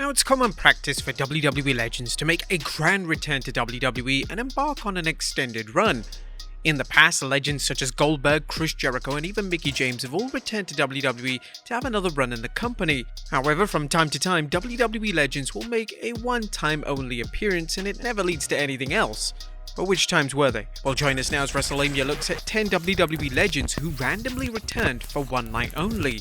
Now, it's common practice for WWE Legends to make a grand return to WWE and embark on an extended run. In the past, legends such as Goldberg, Chris Jericho, and even Mickie James have all returned to WWE to have another run in the company. However, from time to time, WWE Legends will make a one-time only appearance and it never leads to anything else. But which times were they? Well, join us now as Wrestlelamia looks at 10 WWE Legends who randomly returned for one night only.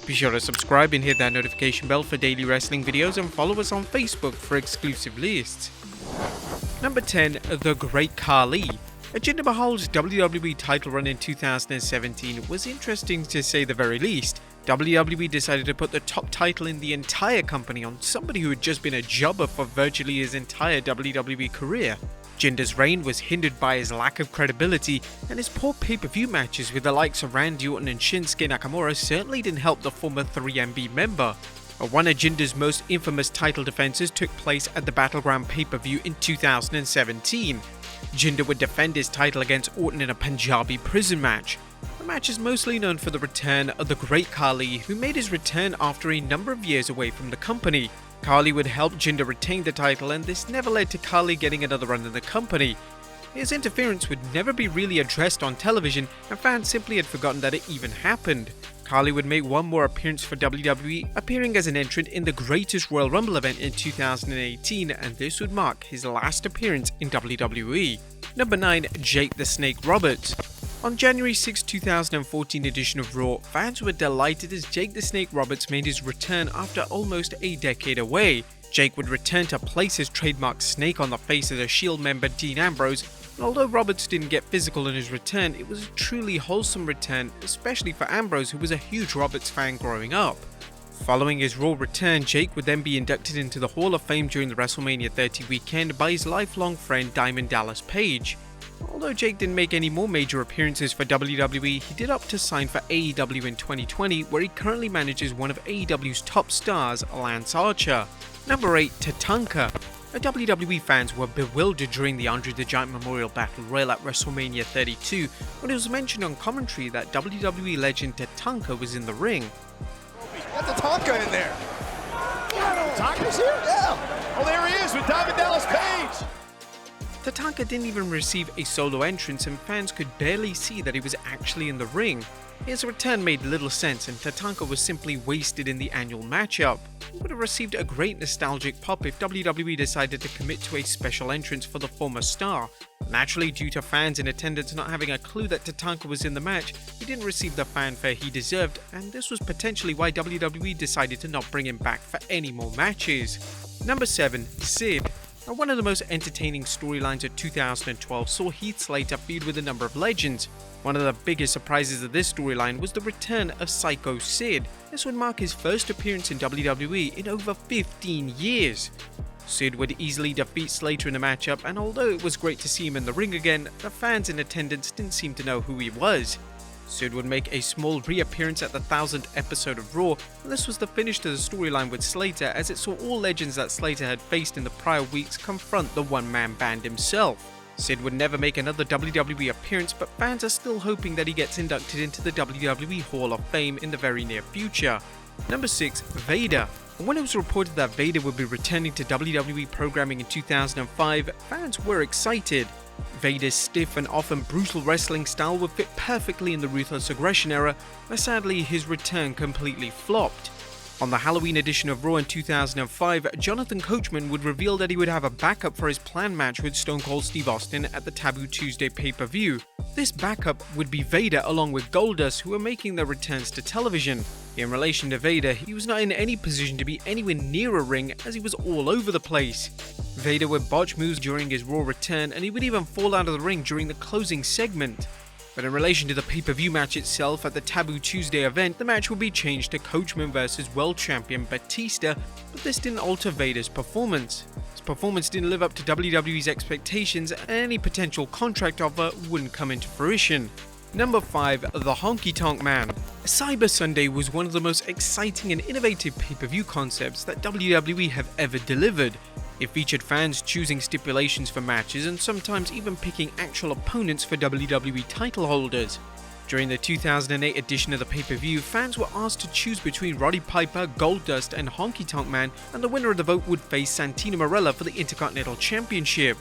Be sure to subscribe and hit that notification bell for daily wrestling videos and follow us on Facebook for exclusive lists. Number 10. The Great Khali. Jinder Mahal's WWE title run in 2017 was interesting to say the very least. WWE decided to put the top title in the entire company on somebody who had just been a jobber for virtually his entire WWE career. Jinder's reign was hindered by his lack of credibility, and his poor pay-per-view matches with the likes of Randy Orton and Shinsuke Nakamura certainly didn't help the former 3MB member. One of Jinder's most infamous title defenses took place at the Battleground pay-per-view in 2017. Jinder would defend his title against Orton in a Punjabi prison match. The match is mostly known for the return of the Great Khali, who made his return after a number of years away from the company. Khali would help Jinder retain the title, and this never led to Khali getting another run in the company. His interference would never be really addressed on television, and fans simply had forgotten that it even happened. Khali would make one more appearance for WWE, appearing as an entrant in the Greatest Royal Rumble event in 2018, and this would mark his last appearance in WWE. Number 9. Jake the Snake Roberts. On January 6, 2014 edition of Raw, fans were delighted as Jake the Snake Roberts made his return after almost a decade away. Jake would return to place his trademark snake on the face of the Shield member Dean Ambrose, and although Roberts didn't get physical in his return, it was a truly wholesome return, especially for Ambrose, who was a huge Roberts fan growing up. Following his Raw return, Jake would then be inducted into the Hall of Fame during the WrestleMania 30 weekend by his lifelong friend Diamond Dallas Page. Although Jake didn't make any more major appearances for WWE, he did opt to sign for AEW in 2020, where he currently manages one of AEW's top stars, Lance Archer. Number 8. Tatanka. WWE fans were bewildered during the Andre the Giant Memorial Battle Royal at WrestleMania 32 when it was mentioned on commentary that WWE legend Tatanka was in the ring. Got Tatanka in there. Tatanka's here? Yeah. Oh, there he is with Diamond Dallas Page. Tatanka didn't even receive a solo entrance, and fans could barely see that he was actually in the ring. His return made little sense, and Tatanka was simply wasted in the annual matchup. He would have received a great nostalgic pop if WWE decided to commit to a special entrance for the former star. Naturally, due to fans in attendance not having a clue that Tatanka was in the match, he didn't receive the fanfare he deserved, and this was potentially why WWE decided to not bring him back for any more matches. Number 7. Sid. One of the most entertaining storylines of 2012 saw Heath Slater feud with a number of legends. One of the biggest surprises of this storyline was the return of Psycho Sid. This would mark his first appearance in WWE in over 15 years. Sid would easily defeat Slater in the matchup, and although it was great to see him in the ring again, the fans in attendance didn't seem to know who he was. Sid would make a small reappearance at the 1000th episode of Raw, and this was the finish to the storyline with Slater, as it saw all legends that Slater had faced in the prior weeks confront the one-man band himself. Sid would never make another WWE appearance, but fans are still hoping that he gets inducted into the WWE Hall of Fame in the very near future. Number 6. Vader. When it was reported that Vader would be returning to WWE programming in 2005, fans were excited. Vader's stiff and often brutal wrestling style would fit perfectly in the Ruthless Aggression era, but sadly his return completely flopped. On the Halloween edition of Raw in 2005, Jonathan Coachman would reveal that he would have a backup for his planned match with Stone Cold Steve Austin at the Taboo Tuesday pay-per-view. This backup would be Vader along with Goldust, who were making their returns to television. In relation to Vader, he was not in any position to be anywhere near a ring, as he was all over the place. Vader would botch moves during his Raw return, and he would even fall out of the ring during the closing segment. But in relation to the pay-per-view match itself at the Taboo Tuesday event, the match would be changed to Coachman vs World Champion Batista, but this didn't alter Vader's performance. His performance didn't live up to WWE's expectations, and any potential contract offer wouldn't come into fruition. Number 5. The Honky Tonk Man. Cyber Sunday was one of the most exciting and innovative pay-per-view concepts that WWE have ever delivered. It featured fans choosing stipulations for matches and sometimes even picking actual opponents for WWE title holders. During the 2008 edition of the pay-per-view, fans were asked to choose between Roddy Piper, Goldust, and Honky Tonk Man, and the winner of the vote would face Santino Marella for the Intercontinental Championship.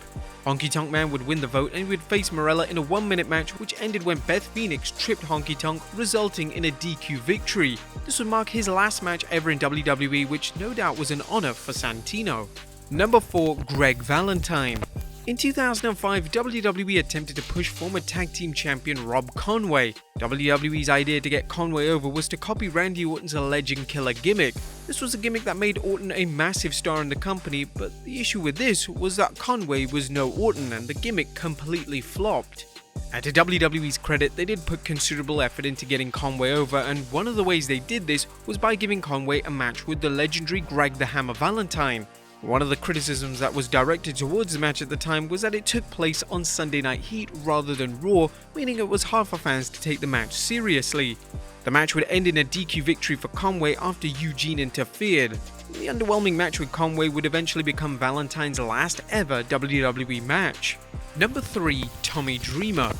Honky Tonk Man would win the vote and he would face Marella in a 1-minute match which ended when Beth Phoenix tripped Honky Tonk, resulting in a DQ victory. This would mark his last match ever in WWE, which no doubt was an honor for Santino. Number 4. Greg Valentine. In 2005, WWE attempted to push former tag team champion Rob Conway. WWE's idea to get Conway over was to copy Randy Orton's Legend Killer gimmick. This was a gimmick that made Orton a massive star in the company, but the issue with this was that Conway was no Orton and the gimmick completely flopped. And to WWE's credit, they did put considerable effort into getting Conway over, and one of the ways they did this was by giving Conway a match with the legendary Greg the Hammer Valentine. One of the criticisms that was directed towards the match at the time was that it took place on Sunday Night Heat rather than Raw, meaning it was hard for fans to take the match seriously. The match would end in a DQ victory for Conway after Eugene interfered. The underwhelming match with Conway would eventually become Valentine's last ever WWE match. Number 3. Tommy Dreamer.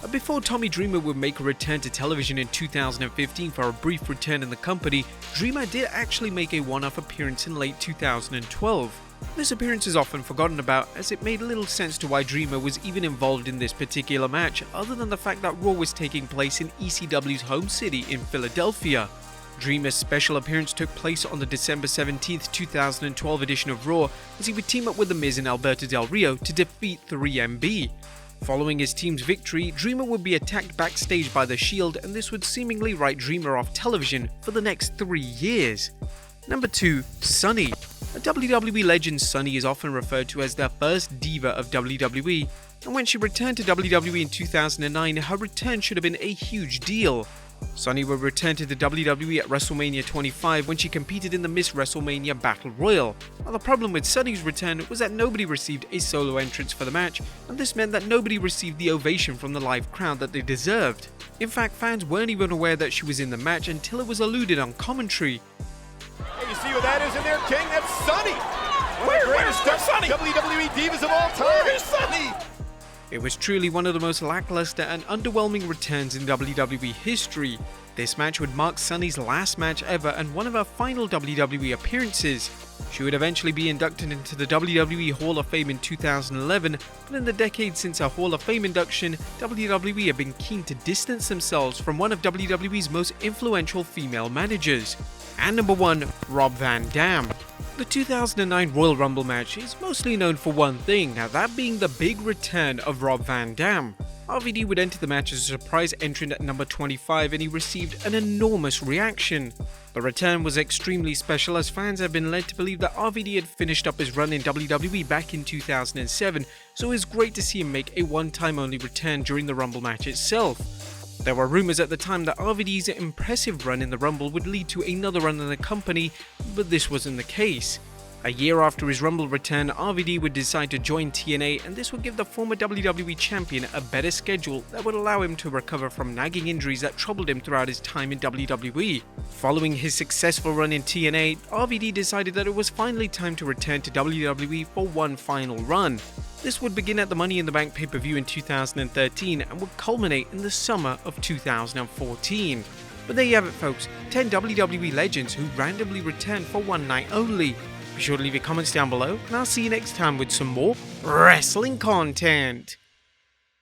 Before Tommy Dreamer would make a return to television in 2015 for a brief return in the company, Dreamer did actually make a one-off appearance in late 2012. This appearance is often forgotten about, as it made little sense to why Dreamer was even involved in this particular match, other than the fact that Raw was taking place in ECW's home city in Philadelphia. Dreamer's special appearance took place on the December 17, 2012 edition of Raw, as he would team up with The Miz and Alberto Del Rio to defeat 3MB. Following his team's victory, Dreamer would be attacked backstage by The Shield, and this would seemingly write Dreamer off television for the next 3 years. Number 2. Sunny. A WWE Legends, Sunny is often referred to as the first diva of WWE, and when she returned to WWE in 2009, her return should have been a huge deal. Sunny would return to the WWE at WrestleMania 25 when she competed in the Miss WrestleMania Battle Royal. Now, the problem with Sunny's return was that nobody received a solo entrance for the match, and this meant that nobody received the ovation from the live crowd that they deserved. In fact, fans weren't even aware that she was in the match until it was alluded on commentary. Hey, you see what that is in there, King? That's Sunny! Where's Sunny? WWE Divas of all time! Where is Sunny? It was truly one of the most lackluster and underwhelming returns in WWE history. This match would mark Sunny's last match ever and one of her final WWE appearances. She would eventually be inducted into the WWE Hall of Fame in 2011, but in the decade since her Hall of Fame induction, WWE have been keen to distance themselves from one of WWE's most influential female managers. And number 1, Rob Van Dam. The 2009 Royal Rumble match is mostly known for one thing, now that being the big return of Rob Van Dam. RVD would enter the match as a surprise entrant at number 25 and he received an enormous reaction. The return was extremely special as fans have been led to believe that RVD had finished up his run in WWE back in 2007, so it was great to see him make a one-time only return during the Rumble match itself. There were rumors at the time that RVD's impressive run in the Rumble would lead to another run in the company, but this wasn't the case. A year after his Rumble return, RVD would decide to join TNA, and this would give the former WWE champion a better schedule that would allow him to recover from nagging injuries that troubled him throughout his time in WWE. Following his successful run in TNA, RVD decided that it was finally time to return to WWE for one final run. This would begin at the Money in the Bank pay-per-view in 2013 and would culminate in the summer of 2014. But there you have it, folks, 10 WWE legends who randomly returned for one night only. Be sure to leave your comments down below, and I'll see you next time with some more wrestling content.